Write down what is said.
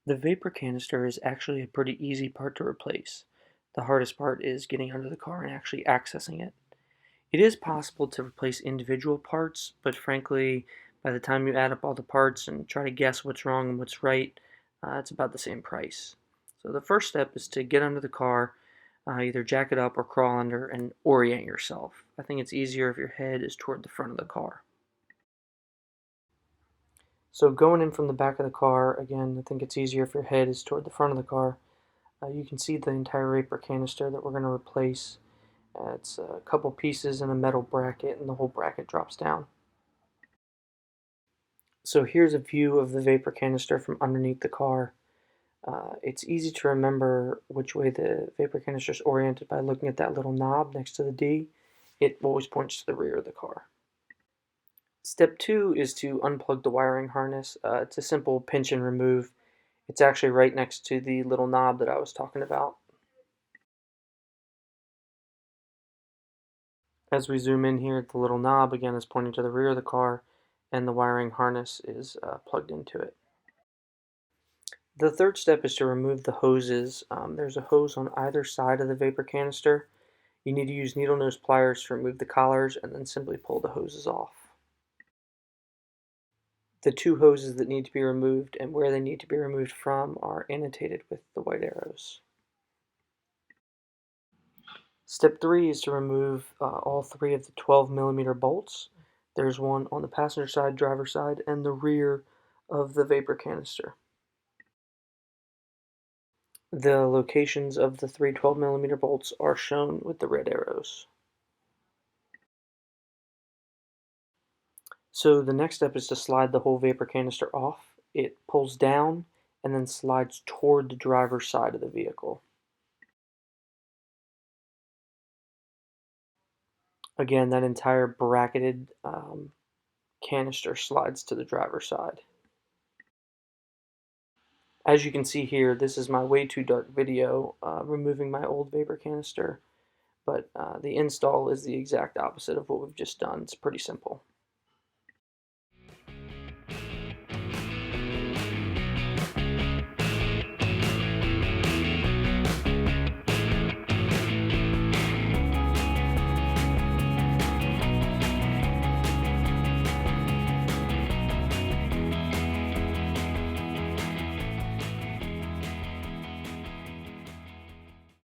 The vapor canister is actually a pretty easy part to replace. The hardest part is getting under the car and actually accessing it. It is possible to replace individual parts, but frankly, by the time you add up all the parts and try to guess what's wrong and what's right, it's about the same price. So the first step is to get under the car, either jack it up or crawl under and orient yourself. I think it's easier if your head is toward the front of the car. So going in from the back of the car, again, I think it's easier if your head is toward the front of the car. You can see the entire vapor canister that we're going to replace. It's a couple pieces in a metal bracket, and the whole bracket drops down. So here's a view of the vapor canister from underneath the car. It's easy to remember which way the vapor canister is oriented by looking at that little knob next to the D. It always points to the rear of the car. Step 2 is to unplug the wiring harness. It's a simple pinch and remove. It's actually right next to the little knob that I was talking about. As we zoom in here, the little knob again is pointing to the rear of the car, and the wiring harness is plugged into it. The third step is to remove the hoses. There's a hose on either side of the vapor canister. You need to use needle nose pliers to remove the collars and then simply pull the hoses off. The two hoses that need to be removed and where they need to be removed from are annotated with the white arrows. Step 3 is to remove all three of the 12mm bolts. There's one on the passenger side, driver side, and the rear of the vapor canister. The locations of the three 12mm bolts are shown with the red arrows. So the next step is to slide the whole vapor canister off. It pulls down and then slides toward the driver's side of the vehicle. Again, that entire bracketed canister slides to the driver's side. As you can see here, this is my way too dark video removing my old vapor canister, but the install is the exact opposite of what we've just done. It's pretty simple.